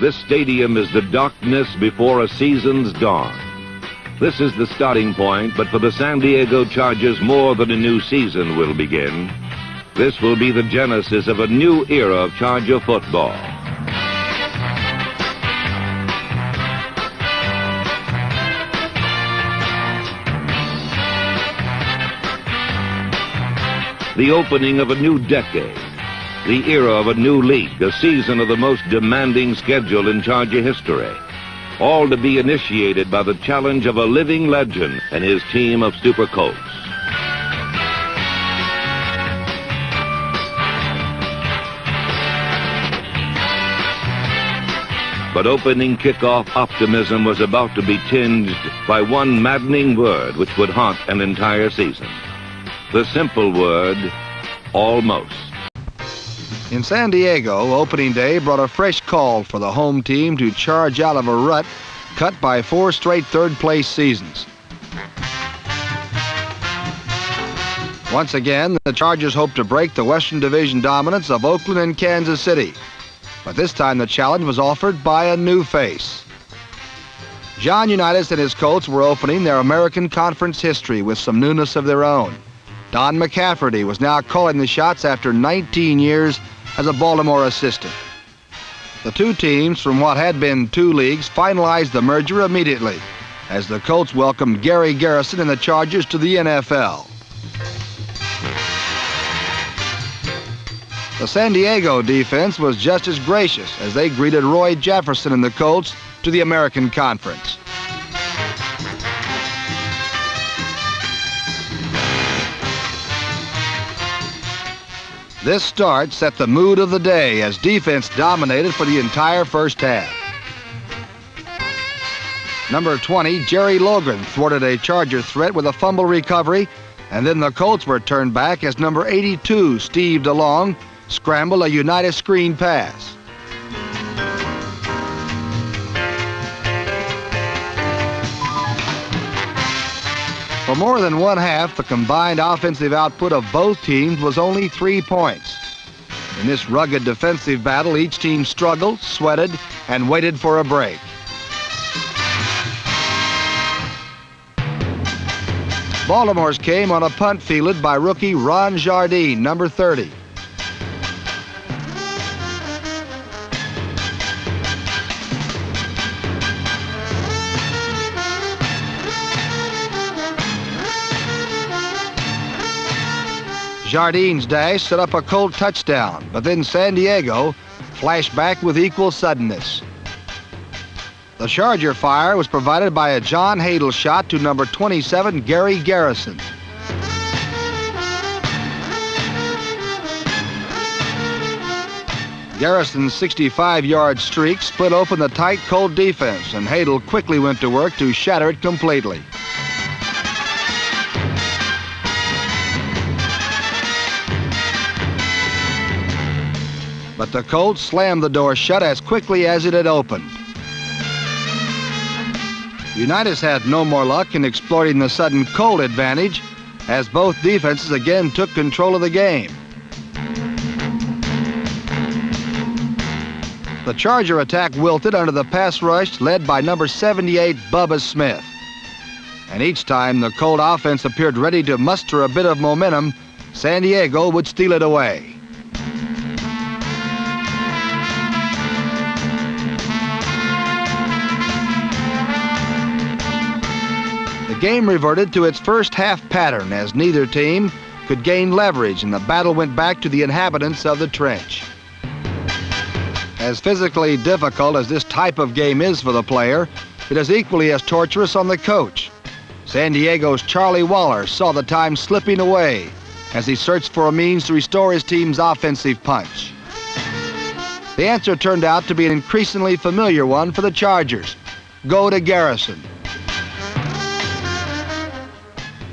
This stadium is the darkness before a season's dawn. This is the starting point, but for the San Diego Chargers, more than a new season will begin. This will be the genesis of a new era of Charger football. The opening of a new decade. The era of a new league, a season of the most demanding schedule in Charger history. All to be initiated by the challenge of a living legend and his team of Super Colts. But opening kickoff optimism was about to be tinged by one maddening word which would haunt an entire season. The simple word, almost. In San Diego, opening day brought a fresh call for the home team to charge out of a rut cut by 4 straight third-place seasons. Once again, the Chargers hope to break the Western Division dominance of Oakland and Kansas City. But this time the challenge was offered by a new face. John Unitas and his Colts were opening their American Conference history with some newness of their own. Don McCafferty was now calling the shots after 19 years as a Baltimore assistant. The two teams from what had been 2 leagues finalized the merger immediately as the Colts welcomed Gary Garrison and the Chargers to the NFL. The San Diego defense was just as gracious as they greeted Roy Jefferson and the Colts to the American Conference. This start set the mood of the day as defense dominated for the entire first half. Number 20, Jerry Logan, thwarted a Charger threat with a fumble recovery, and then the Colts were turned back as number 82, Steve DeLong, scrambled a Unitas screen pass. For more than one half, the combined offensive output of both teams was only 3 points. In this rugged defensive battle, each team struggled, sweated, and waited for a break. Baltimore's came on a punt fielded by rookie Ron Jardine, number 30. Jardine's dash set up a Colt touchdown, but then San Diego flashed back with equal suddenness. The Charger fire was provided by a John Hadle shot to number 27, Gary Garrison. Garrison's 65-yard streak split open the tight Colt defense, and Hadle quickly went to work to shatter it completely. But the Colts slammed the door shut as quickly as it had opened. Unitas had no more luck in exploiting the sudden Colt advantage as both defenses again took control of the game. The Charger attack wilted under the pass rush led by number 78, Bubba Smith. And each time the Colt offense appeared ready to muster a bit of momentum, San Diego would steal it away. The game reverted to its first half pattern as neither team could gain leverage and the battle went back to the inhabitants of the trench. As physically difficult as this type of game is for the player, it is equally as torturous on the coach. San Diego's Charlie Waller saw the time slipping away as he searched for a means to restore his team's offensive punch. The answer turned out to be an increasingly familiar one for the Chargers: go to Garrison.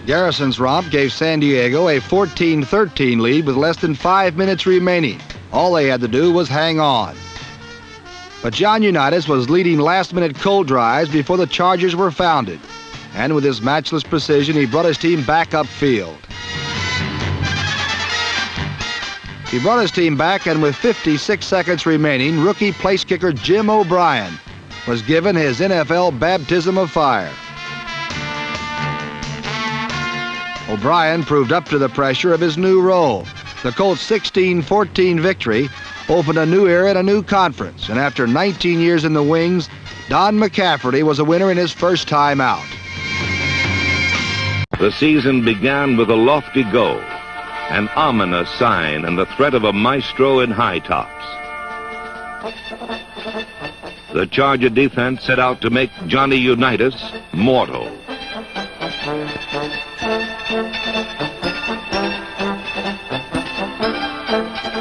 Garrison's romp gave San Diego a 14-13 lead with less than 5 minutes remaining. All they had to do was hang on. But John Unitas was leading last-minute Colt drives before the Chargers were founded. And with his matchless precision, he brought his team back upfield. He brought his team back, and with 56 seconds remaining, rookie place kicker Jim O'Brien was given his NFL baptism of fire. O'Brien proved up to the pressure of his new role. The Colts' 16-14 victory opened a new era in a new conference, and after 19 years in the wings, Don McCafferty was a winner in his first time out. The season began with a lofty goal, an ominous sign, and the threat of a maestro in high tops. The Charger defense set out to make Johnny Unitas mortal.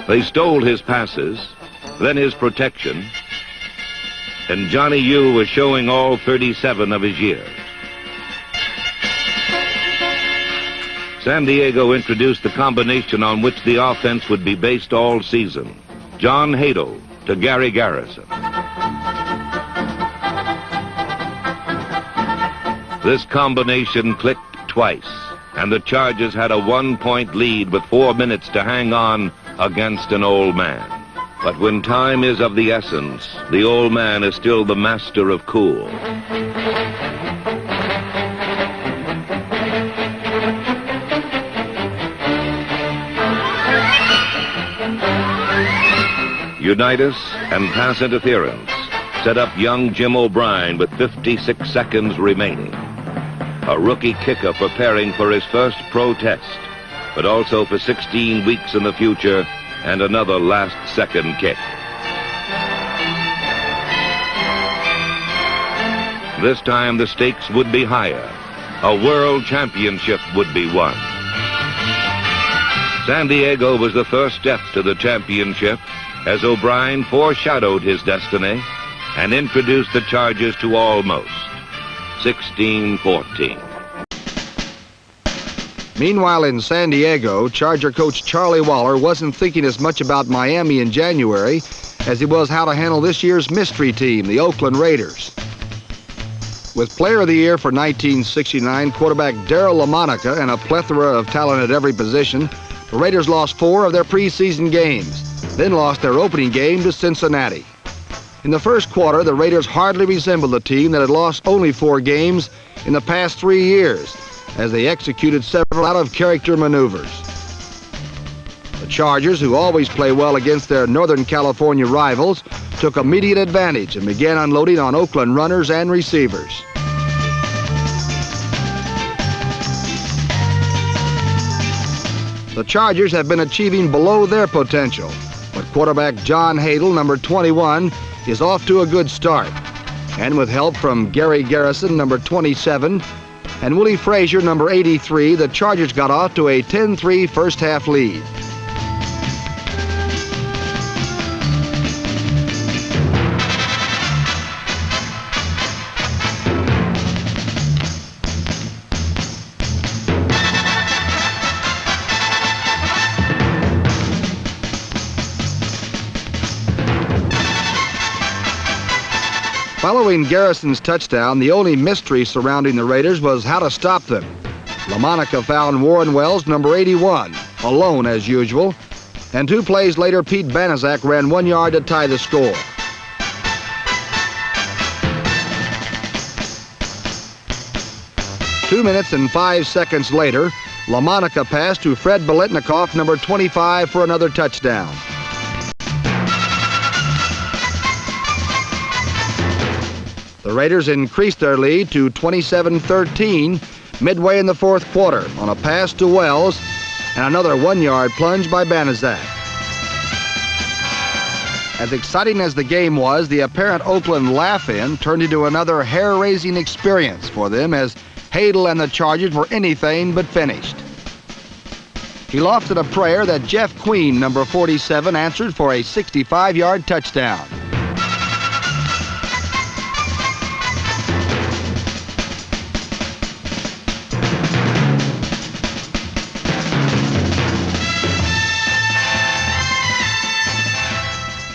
They stole his passes, then his protection, and Johnny U was showing all 37 of his years. San Diego introduced the combination on which the offense would be based all season. John Hadle to Gary Garrison. This combination clicked twice, and the Chargers had a 1-point lead with 4 minutes to hang on against an old man. But when time is of the essence, the old man is still the master of cool. Unitas and pass interference set up young Jim O'Brien with 56 seconds remaining. A rookie kicker preparing for his first pro test, but also for 16 weeks in the future and another last-second kick. This time the stakes would be higher. A world championship would be won. San Diego was the first step to the championship as O'Brien foreshadowed his destiny and introduced the Chargers to almost 16-14. Meanwhile, in San Diego, Charger coach Charlie Waller wasn't thinking as much about Miami in January as he was how to handle this year's mystery team, the Oakland Raiders. With Player of the Year for 1969 quarterback Daryle Lamonica and a plethora of talent at every position, the Raiders lost 4 of their preseason games, then lost their opening game to Cincinnati. In the first quarter, the Raiders hardly resembled a team that had lost only 4 games in the past 3 years, as they executed several out-of-character maneuvers. The Chargers, who always play well against their Northern California rivals, took immediate advantage and began unloading on Oakland runners and receivers. The Chargers have been achieving below their potential, but quarterback John Hadle, number 21, is off to a good start. And with help from Gary Garrison, number 27, and Willie Frazier, number 83, the Chargers got off to a 10-3 first-half lead. Following Garrison's touchdown, the only mystery surrounding the Raiders was how to stop them. Lamonica found Warren Wells, number 81, alone as usual, and 2 plays later, Pete Banaszak ran 1 yard to tie the score. Two minutes and 5 seconds later, Lamonica passed to Fred Biletnikoff, number 25, for another touchdown. The Raiders increased their lead to 27-13 midway in the fourth quarter on a pass to Wells and another 1-yard plunge by Banaszak. As exciting as the game was, the apparent Oakland laugh-in turned into another hair-raising experience for them as Hadle and the Chargers were anything but finished. He lofted a prayer that Jeff Queen, number 47, answered for a 65-yard touchdown.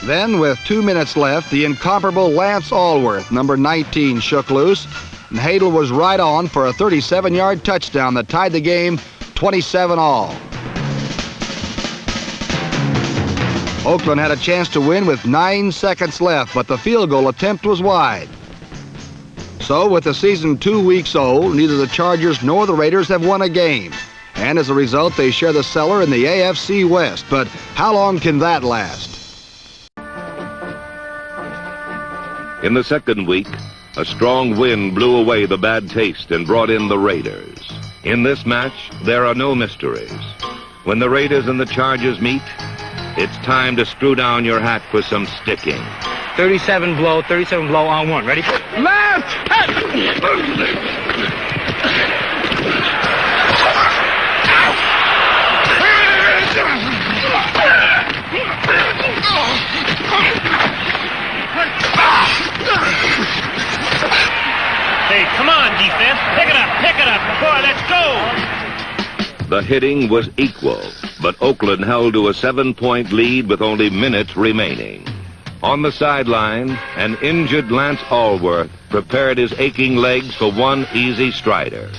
Then, with 2 minutes left, the incomparable Lance Allworth, number 19, shook loose, and Hadle was right on for a 37-yard touchdown that tied the game 27-all. Oakland had a chance to win with 9 seconds left, but the field goal attempt was wide. So, with the season 2 weeks old, neither the Chargers nor the Raiders have won a game. And as a result, they share the cellar in the AFC West. But how long can that last? In the second week, a strong wind blew away the bad taste and brought in the Raiders. In this match, there are no mysteries. When the Raiders and the Chargers meet, it's time to screw down your hat for some sticking. 37 blow on one. Ready? Left! Hey, come on, defense. Pick it up. Boy, let's go. The hitting was equal, but Oakland held to a 7-point lead with only minutes remaining. On the sideline, an injured Lance Allworth prepared his aching legs for one easy strider.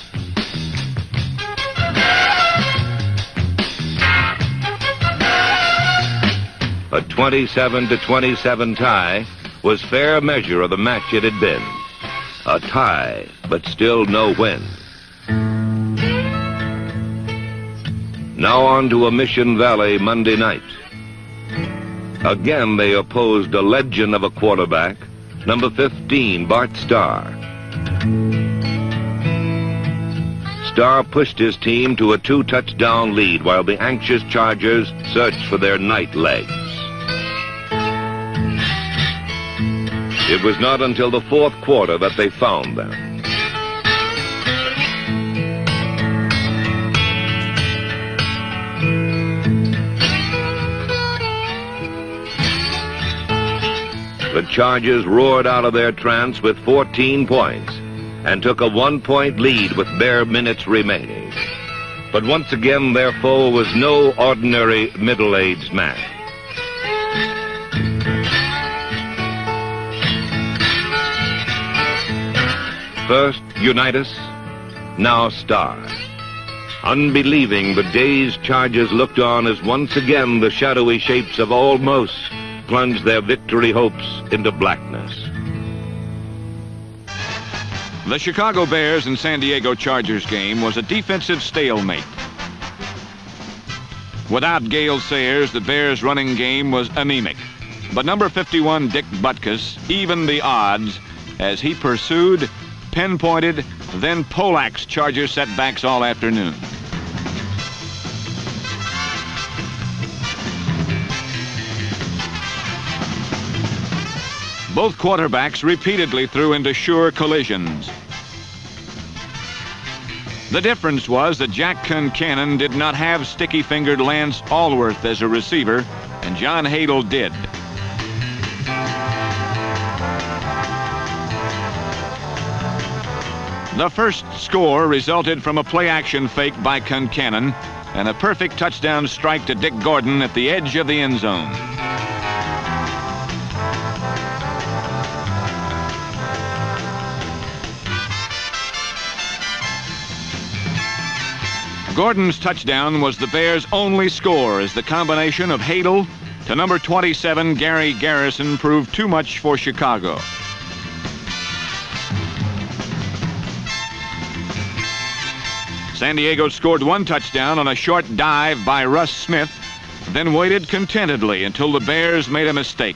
A 27-27 tie was fair measure of the match it had been. A tie, but still no win. Now on to a Mission Valley Monday night. Again, they opposed a legend of a quarterback, number 15, Bart Starr. Starr pushed his team to a 2-touchdown lead while the anxious Chargers searched for their night legs. It was not until the fourth quarter that they found them. The Chargers roared out of their trance with 14 points and took a 1-point lead with bare minutes remaining. But once again, their foe was no ordinary middle-aged man. First Unitas, now Starr. Unbelieving, the dazed Chargers looked on as once again the shadowy shapes of almost plunged their victory hopes into blackness. The Chicago Bears and San Diego Chargers game was a defensive stalemate. Without Gale Sayers, the Bears' running game was anemic. But number 51, Dick Butkus, evened the odds as he pursued, pinpointed, then poleaxed Charger setbacks all afternoon. Both quarterbacks repeatedly threw into sure collisions. The difference was that Jack Concannon did not have sticky-fingered Lance Allworth as a receiver, and John Hadle did. The first score resulted from a play-action fake by Concannon and a perfect touchdown strike to Dick Gordon at the edge of the end zone. Gordon's touchdown was the Bears' only score as the combination of Hadle to number 27, Gary Garrison, proved too much for Chicago. San Diego scored one touchdown on a short dive by Russ Smith, then waited contentedly until the Bears made a mistake.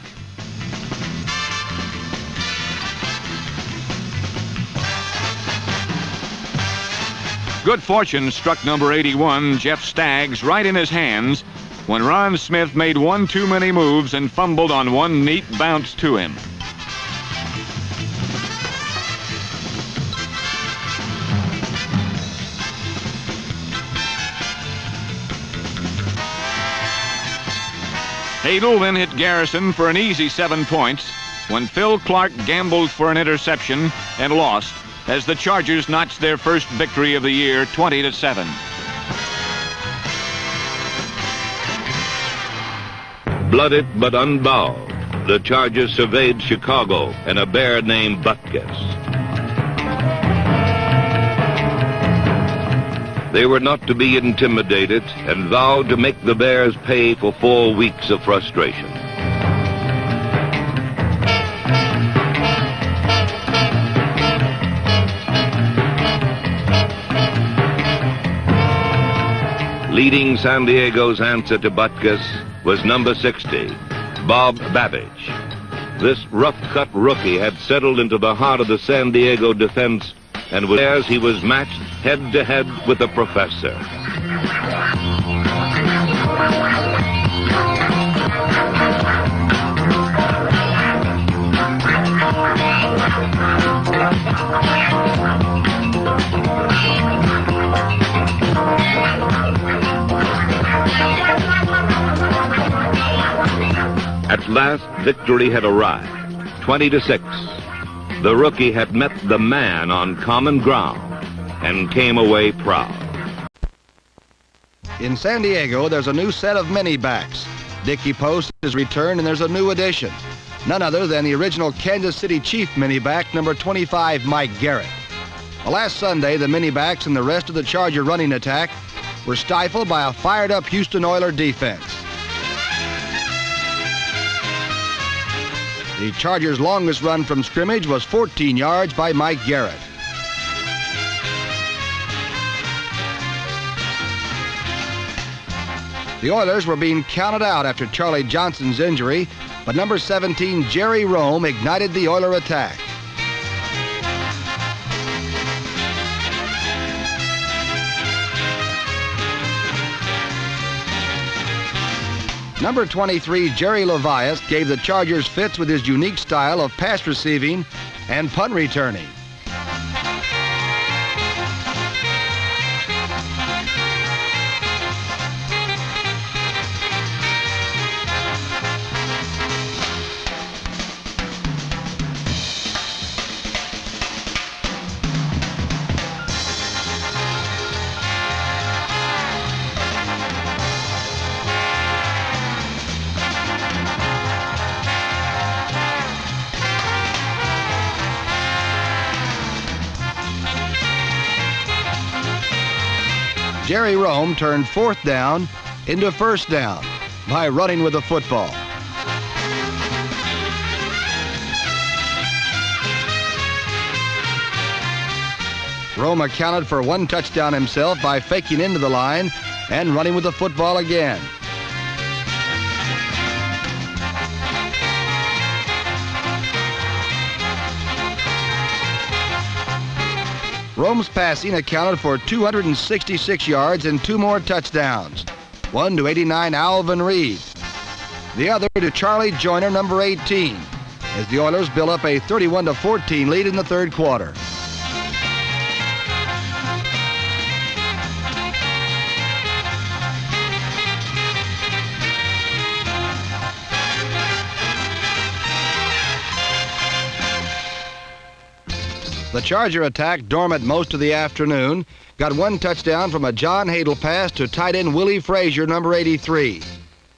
Good fortune struck number 81, Jeff Staggs, right in his hands when Ron Smith made one too many moves and fumbled on one neat bounce to him. Hadle then hit Garrison for an easy 7 points when Phil Clark gambled for an interception and lost as the Chargers notched their first victory of the year, 20-7. Blooded but unbowed, the Chargers surveyed Chicago and a bear named Butkus. They were not to be intimidated and vowed to make the Bears pay for 4 weeks of frustration. Leading San Diego's answer to Butkus was number 60, Bob Babbage. This rough-cut rookie had settled into the heart of the San Diego defense, and with theirs he was matched head-to-head with the professor. At last, victory had arrived, 20-6. The rookie had met the man on common ground and came away proud. In San Diego, there's a new set of mini-backs. Dickie Post has returned, and there's a new addition. None other than the original Kansas City Chief mini-back, number 25, Mike Garrett. Well, last Sunday, the mini-backs and the rest of the Charger running attack were stifled by a fired-up Houston Oilers defense. The Chargers' longest run from scrimmage was 14 yards by Mike Garrett. The Oilers were being counted out after Charlie Johnson's injury, but number 17, Jerry Rome, ignited the Oiler attack. Number 23, Jerry Levias, gave the Chargers fits with his unique style of pass receiving and punt returning. Jerry Rome turned fourth down into first down by running with the football. Rome accounted for one touchdown himself by faking into the line and running with the football again. Rome's passing accounted for 266 yards and 2 more touchdowns, one to 89 Alvin Reed, the other to Charlie Joyner, number 18, as the Oilers built up a 31-14 lead in the third quarter. The Charger attack, dormant most of the afternoon, got one touchdown from a John Hadel pass to tight end Willie Frazier, number 83.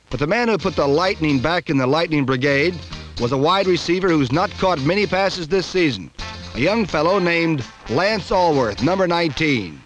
But the man who put the Lightning back in the Lightning Brigade was a wide receiver who's not caught many passes this season, a young fellow named Lance Alworth, number 19.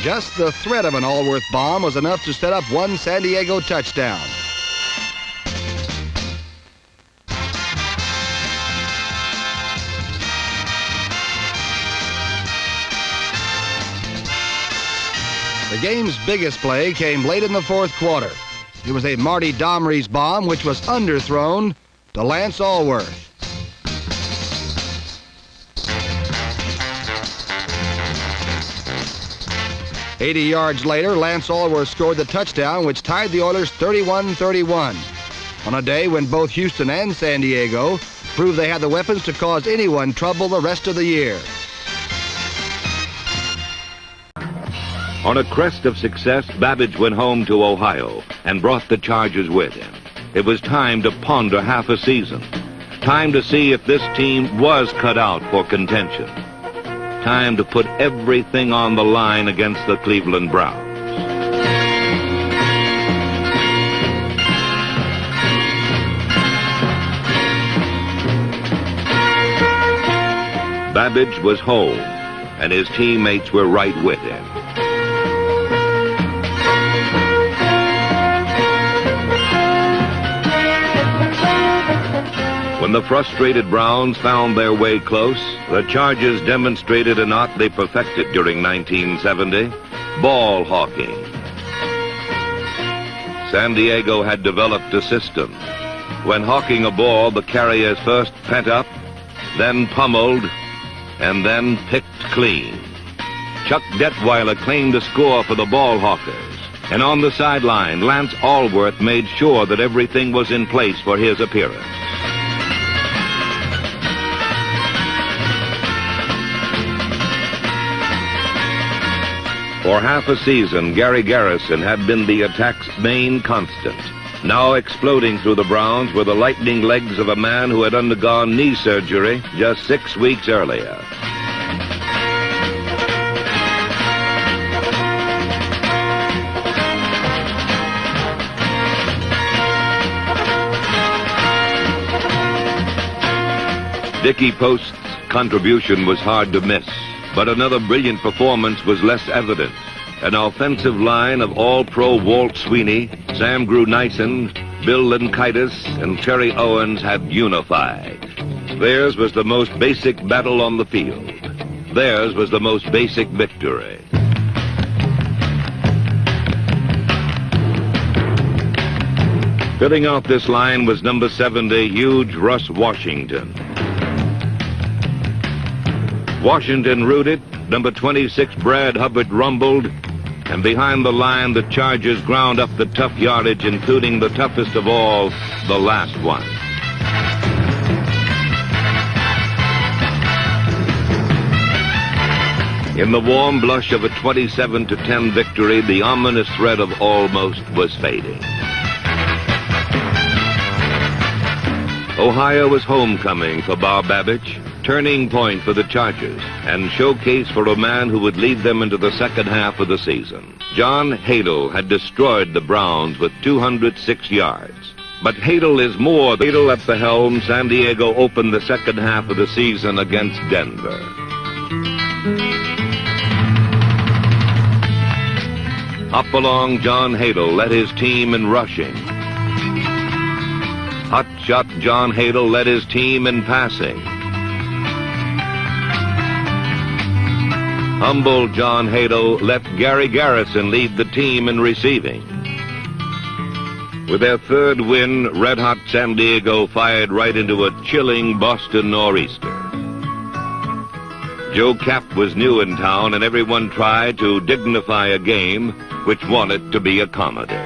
Just the threat of an Alworth bomb was enough to set up one San Diego touchdown. The game's biggest play came late in the fourth quarter. It was a Marty Domrey's bomb, which was underthrown to Lance Alworth. "80 yards later, Lance Alworth scored the touchdown, which tied the Oilers 31-31, on a day when both Houston and San Diego proved they had the weapons to cause anyone trouble the rest of the year. On a crest of success, Babbage went home to Ohio and brought the Chargers with him. It was time to ponder half a season. Time to see if this team was cut out for contention. Time to put everything on the line against the Cleveland Browns. Babbage was home, and his teammates were right with him. When the frustrated Browns found their way close, the Chargers demonstrated an art they perfected during 1970, ball hawking. San Diego had developed a system. When hawking a ball, the carriers first pent up, then pummeled, and then picked clean. Chuck Detweiler claimed a score for the ball hawkers, and on the sideline, Lance Allworth made sure that everything was in place for his appearance. For half a season, Gary Garrison had been the attack's main constant. Now exploding through the Browns were the lightning legs of a man who had undergone knee surgery just 6 weeks earlier. Dickie Post's contribution was hard to miss, but another brilliant performance was less evident. An offensive line of All-Pro Walt Sweeney, Sam Grunison, Bill Linkaitis, and Terry Owens had unified. Theirs was the most basic battle on the field. Theirs was the most basic victory. Filling out this line was number 70, huge Russ Washington. Washington rooted, number 26, Brad Hubbard rumbled, and behind the line, the Chargers ground up the tough yardage, including the toughest of all, the last one. In the warm blush of a 27-10 victory, the ominous threat of almost was fading. Ohio was homecoming for Bob Babbage, turning point for the Chargers, and showcase for a man who would lead them into the second half of the season. John Hadle had destroyed the Browns with 206 yards. But Hadle is more. Hadle at the helm, San Diego opened the second half of the season against Denver. Up along John Hadle led his team in rushing. Hotshot John Hadle led his team in passing. Humble John Hadle let Gary Garrison lead the team in receiving. With their third win, red-hot San Diego fired right into a chilling Boston nor'easter. Joe Kapp was new in town, and everyone tried to dignify a game which wanted to be a comedy.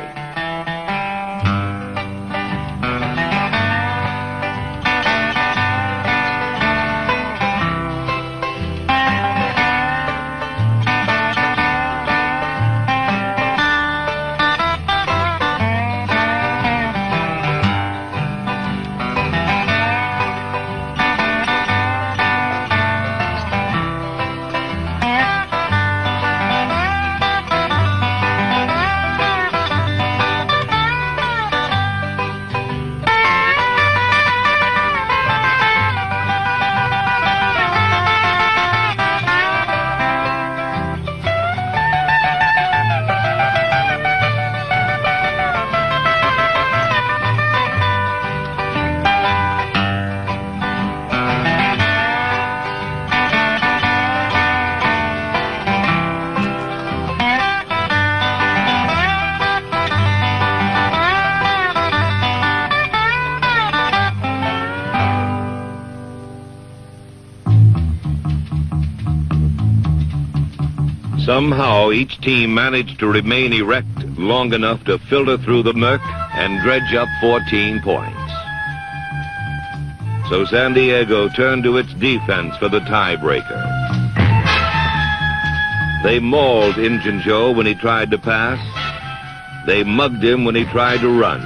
Somehow, each team managed to remain erect long enough to filter through the murk and dredge up 14 points. So San Diego turned to its defense for the tiebreaker. They mauled Injun Joe when he tried to pass. They mugged him when he tried to run.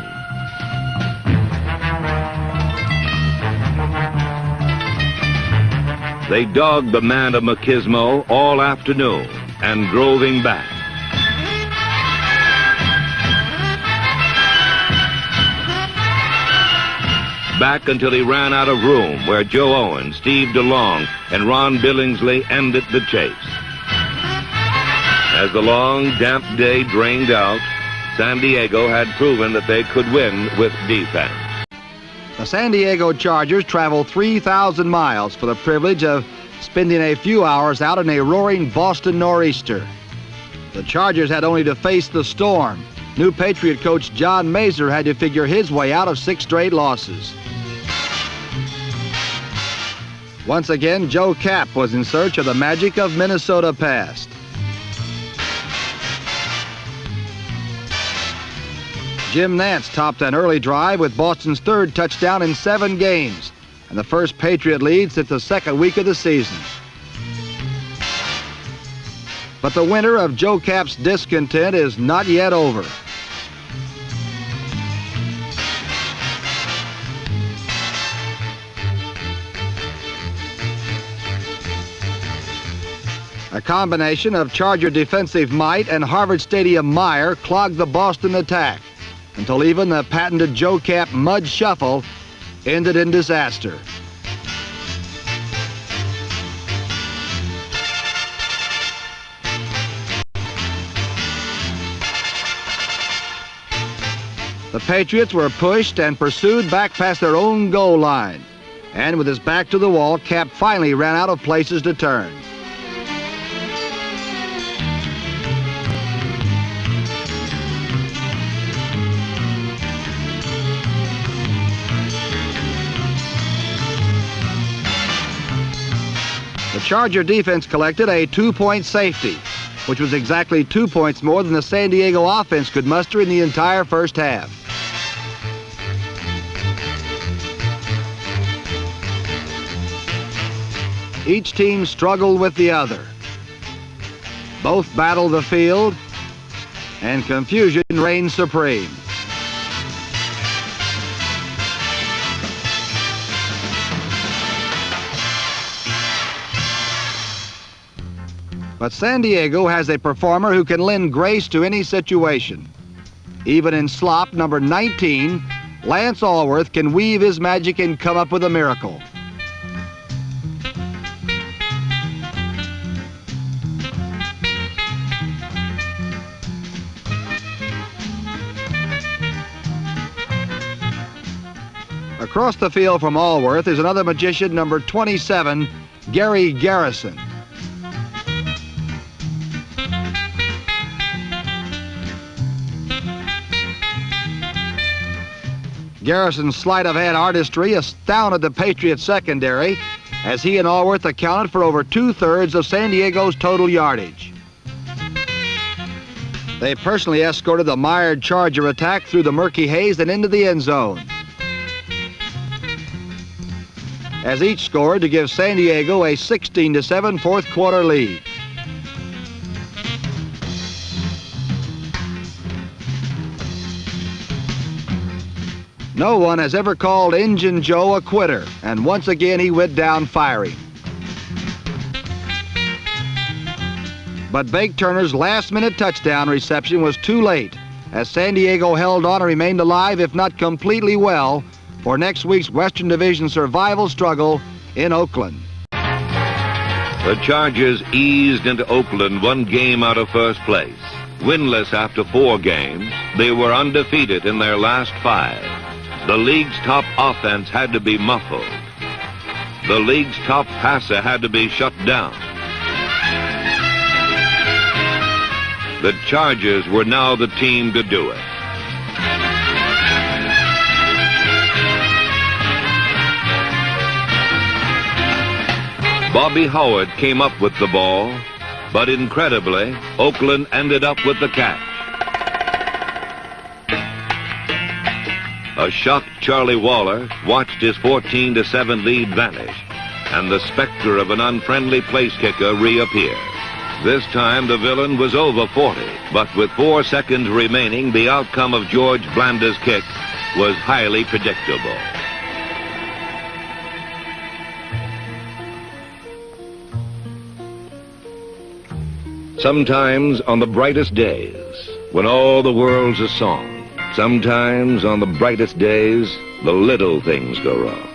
They dogged the man of Machismo all afternoon and drove him back. Back until he ran out of room, where Joe Owens, Steve DeLong, and Ron Billingsley ended the chase. As the long, damp day drained out, San Diego had proven that they could win with defense. The San Diego Chargers traveled 3,000 miles for the privilege of spending a few hours out in a roaring Boston nor'easter. The Chargers had only to face the storm. New Patriot coach John Mazur had to figure his way out of 6 straight losses. Once again, Joe Kapp was in search of the magic of Minnesota past. Jim Nantz topped an early drive with Boston's 3rd touchdown in 7 games, and the first Patriot lead since the 2nd week of the season. But the winter of Joe Kapp's discontent is not yet over. A combination of Charger defensive might and Harvard Stadium mire clogged the Boston attack until even the patented Joe Kapp mud shuffle ended in disaster. The Patriots were pushed and pursued back past their own goal line. And with his back to the wall, Kapp finally ran out of places to turn. The Charger defense collected a 2-point safety, which was exactly 2 points more than the San Diego offense could muster in the entire first half. Each team struggled with the other. Both battled the field, and confusion reigned supreme. But San Diego has a performer who can lend grace to any situation. Even in slop number 19, Lance Alworth can weave his magic and come up with a miracle. Across the field from Alworth is another magician, number 27, Gary Garrison. Garrison's sleight of hand artistry astounded the Patriots secondary as he and Alworth accounted for over 2/3 of San Diego's total yardage. They personally escorted the mired Charger attack through the murky haze and into the end zone, as each scored to give San Diego a 16-7 fourth quarter lead. No one has ever called Injun Joe a quitter, and once again he went down firing. But Bake Turner's last-minute touchdown reception was too late, as San Diego held on and remained alive, if not completely well, for next week's Western Division survival struggle in Oakland. The Chargers eased into Oakland 1 game out of first place. Winless after 4 games, they were undefeated in their last 5. The league's top offense had to be muffled. The league's top passer had to be shut down. The Chargers were now the team to do it. Bobby Howard came up with the ball, but incredibly, Oakland ended up with the catch. A shocked Charlie Waller watched his 14-7 lead vanish, and the specter of an unfriendly place kicker reappear. This time the villain was over 40, but with 4 seconds remaining, the outcome of George Blanda's kick was highly predictable. Sometimes on the brightest days, when all the world's a song, sometimes on the brightest days, the little things go wrong.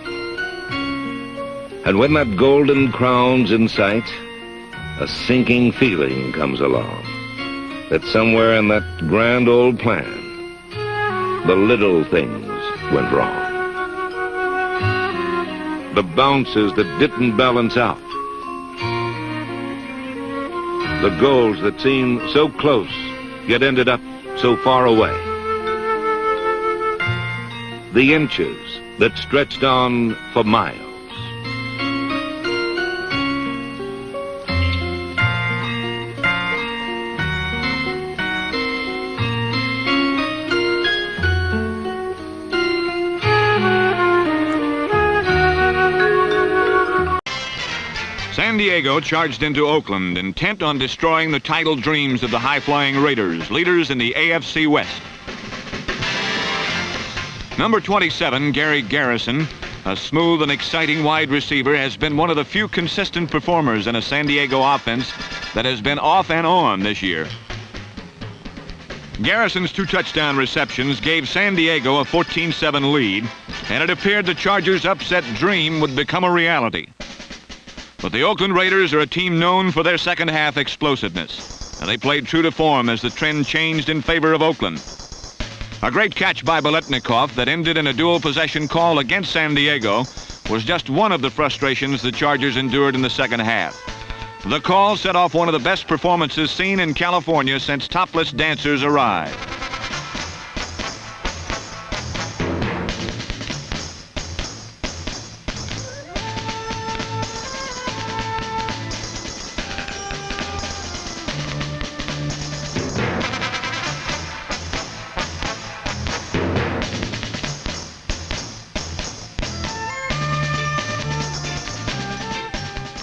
And when that golden crown's in sight, a sinking feeling comes along that somewhere in that grand old plan, the little things went wrong. The bounces that didn't balance out, the goals that seemed so close, yet ended up so far away. The inches that stretched on for miles. San Diego charged into Oakland, intent on destroying the title dreams of the high-flying Raiders, leaders in the AFC West. Number 27, Gary Garrison, a smooth and exciting wide receiver, has been one of the few consistent performers in a San Diego offense that has been off and on this year. Garrison's 2 touchdown receptions gave San Diego a 14-7 lead, and it appeared the Chargers' upset dream would become a reality. But the Oakland Raiders are a team known for their second-half explosiveness, and they played true to form as the trend changed in favor of Oakland. A great catch by Biletnikoff that ended in a dual possession call against San Diego was just one of the frustrations the Chargers endured in the second half. The call set off one of the best performances seen in California since topless dancers arrived.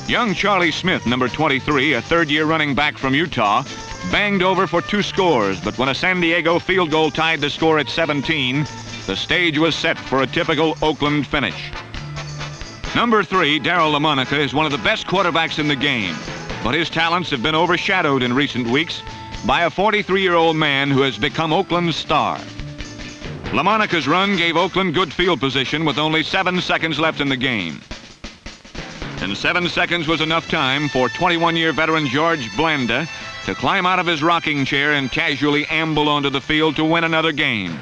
Young Charlie Smith, number 23, a third-year running back from Utah, banged over for 2 scores, but when a San Diego field goal tied the score at 17, the stage was set for a typical Oakland finish. Number 3, Daryle Lamonica, is one of the best quarterbacks in the game, but his talents have been overshadowed in recent weeks by a 43-year-old man who has become Oakland's star. Lamonica's run gave Oakland good field position with only 7 seconds left in the game. And 7 seconds was enough time for 21-year veteran George Blanda to climb out of his rocking chair and casually amble onto the field to win another game.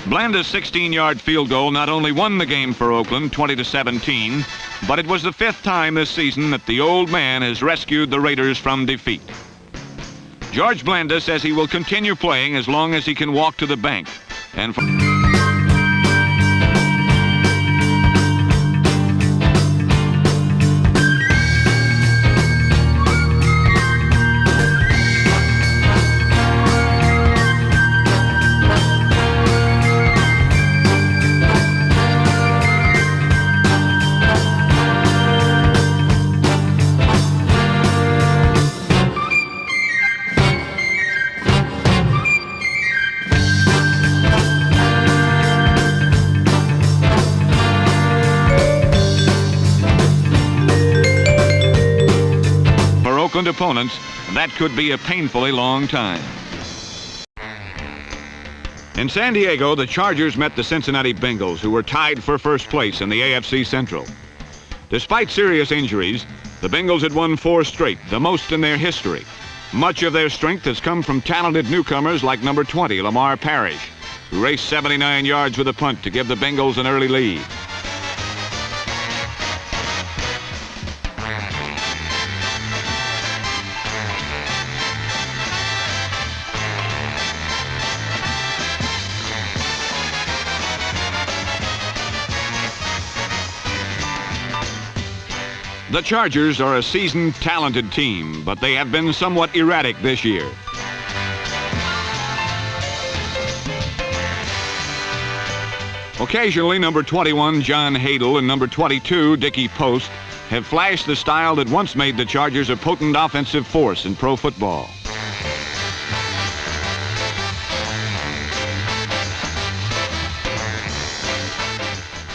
Blanda's 16-yard field goal not only won the game for Oakland 20-17, but it was the 5th time this season that the old man has rescued the Raiders from defeat. George Blanda says he will continue playing as long as he can walk to the bank. And Oakland opponents, that could be a painfully long time. In San Diego, the Chargers met the Cincinnati Bengals, who were tied for first place in the AFC Central. Despite serious injuries, the Bengals had won 4 straight, the most in their history. Much of their strength has come from talented newcomers like number 20, Lamar Parrish, who raced 79 yards with a punt to give the Bengals an early lead. The Chargers are a seasoned, talented team, but they have been somewhat erratic this year. Occasionally, number 21, John Hadle, and number 22, Dickie Post, have flashed the style that once made the Chargers a potent offensive force in pro football.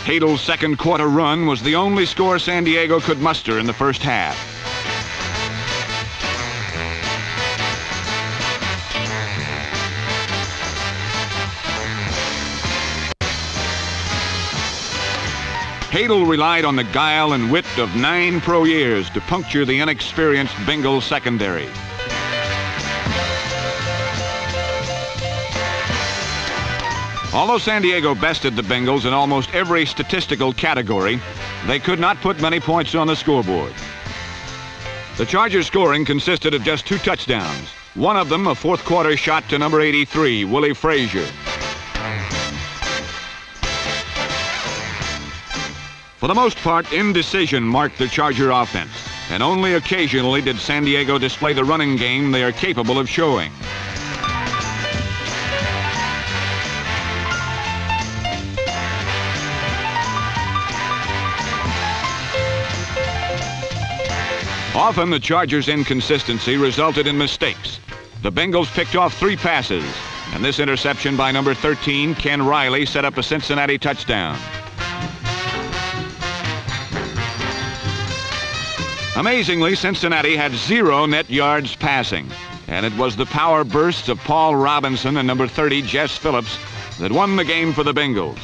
Hadle's second quarter run was the only score San Diego could muster in the first half. Hadle relied on the guile and wit of 9 pro years to puncture the inexperienced Bengals secondary. Although San Diego bested the Bengals in almost every statistical category, they could not put many points on the scoreboard. The Chargers' scoring consisted of just 2 touchdowns, one of them a fourth quarter shot to number 83, Willie Frazier. For the most part, indecision marked the Charger offense, and only occasionally did San Diego display the running game they are capable of showing. Often the Chargers' inconsistency resulted in mistakes. The Bengals picked off 3 passes, and this interception by number 13, Ken Riley, set up a Cincinnati touchdown. Amazingly, Cincinnati had 0 net yards passing, and it was the power bursts of Paul Robinson and number 30, Jess Phillips, that won the game for the Bengals.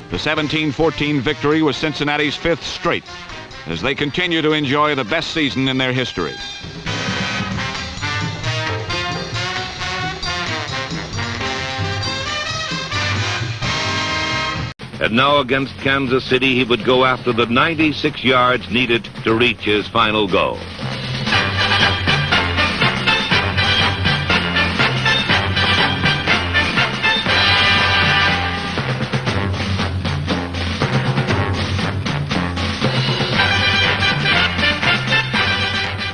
The 17-14 victory was Cincinnati's 5th straight, as they continue to enjoy the best season in their history. And now against Kansas City, he would go after the 96 yards needed to reach his final goal.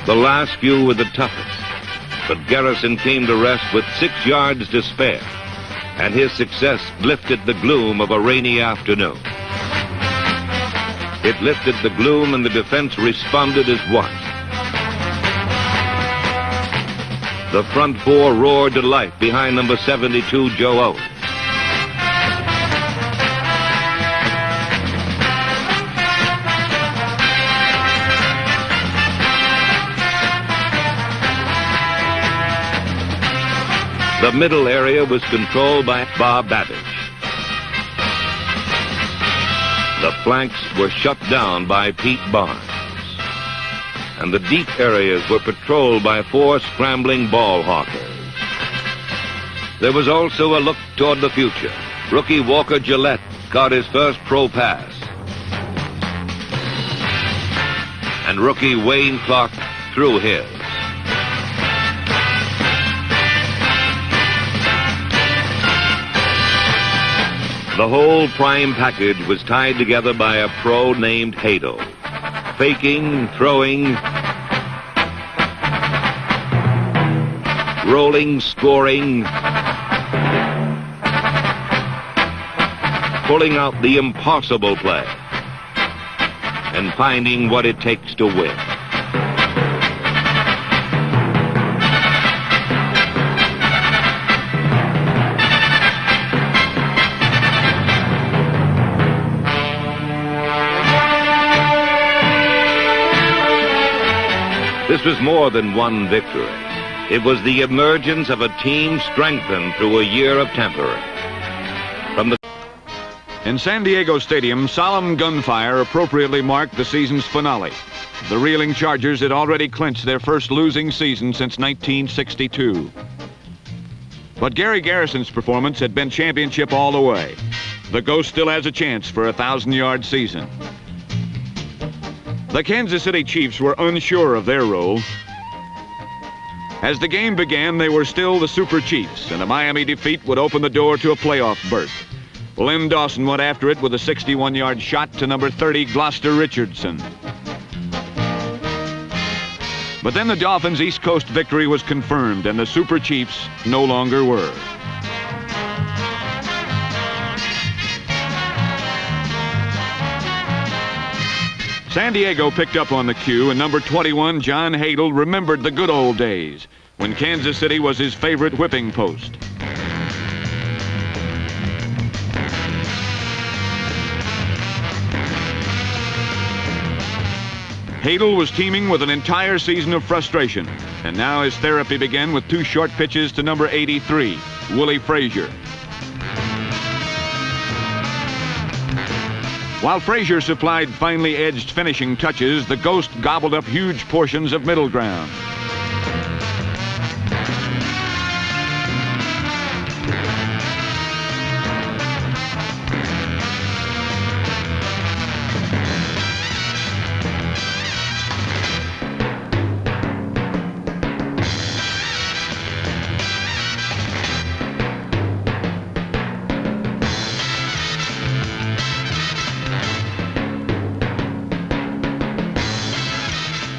The last few were the toughest, but Garrison came to rest with 6 yards to spare, and his success lifted the gloom of a rainy afternoon. It lifted the gloom, and the defense responded as one. The front 4 roared to life behind number 72, Joe Owens. The middle area was controlled by Bob Babbage. The flanks were shut down by Pete Barnes. And the deep areas were patrolled by 4 scrambling ball hawkers. There was also a look toward the future. Rookie Walker Gillette caught his first pro pass. And rookie Wayne Clark threw his. The whole prime package was tied together by a pro named Hadle. Faking, throwing, rolling, scoring, pulling out the impossible play, and finding what it takes to win. This was more than one victory. It was the emergence of a team strengthened through a year of tampering. In San Diego Stadium, solemn gunfire appropriately marked the season's finale. The reeling Chargers had already clinched their first losing season since 1962. But Gary Garrison's performance had been championship all the way. The Ghost still has a chance for a 1,000-yard season. The Kansas City Chiefs were unsure of their role. As the game began, they were still the Super Chiefs, and a Miami defeat would open the door to a playoff berth. Len Dawson went after it with a 61-yard shot to number 30, Gloucester Richardson. But then the Dolphins' East Coast victory was confirmed, and the Super Chiefs no longer were. San Diego picked up on the cue, and number 21, John Hadle, remembered the good old days when Kansas City was his favorite whipping post. Hadle was teeming with an entire season of frustration, and now his therapy began with 2 short pitches to number 83, Willie Frazier. While Frazier supplied finely edged finishing touches, the Ghost gobbled up huge portions of middle ground.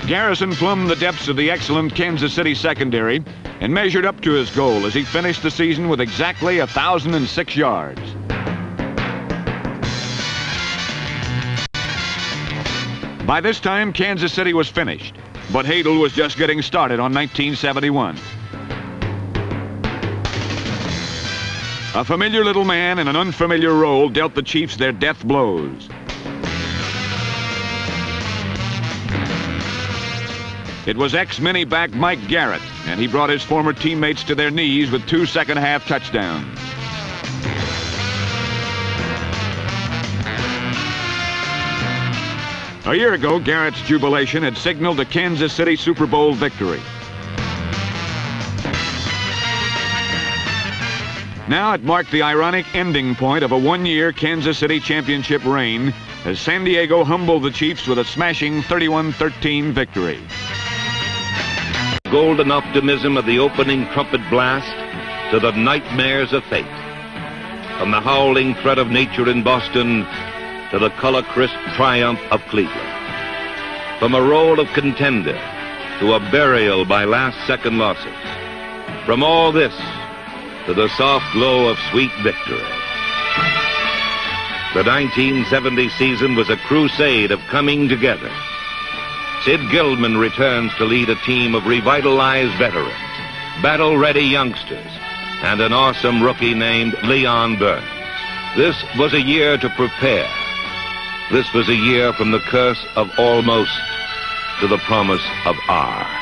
Garrison plumbed the depths of the excellent Kansas City secondary and measured up to his goal as he finished the season with exactly 1,006 yards. By this time, Kansas City was finished, but Hadle was just getting started on 1971. A familiar little man in an unfamiliar role dealt the Chiefs their death blows. It was ex-mini back Mike Garrett, and he brought his former teammates to their knees with 2 second-half touchdowns. A year ago, Garrett's jubilation had signaled a Kansas City Super Bowl victory. Now it marked the ironic ending point of a 1-year Kansas City championship reign as San Diego humbled the Chiefs with a smashing 31-13 victory. Golden optimism of the opening trumpet blast to the nightmares of fate. From the howling threat of nature in Boston to the color-crisp triumph of Cleveland. From a role of contender to a burial by last-second losses. From all this to the soft glow of sweet victory. The 1970 season was a crusade of coming together. Sid Gilman returns to lead a team of revitalized veterans, battle-ready youngsters, and an awesome rookie named Leon Burns. This was a year to prepare. This was a year from the curse of almost to the promise of R.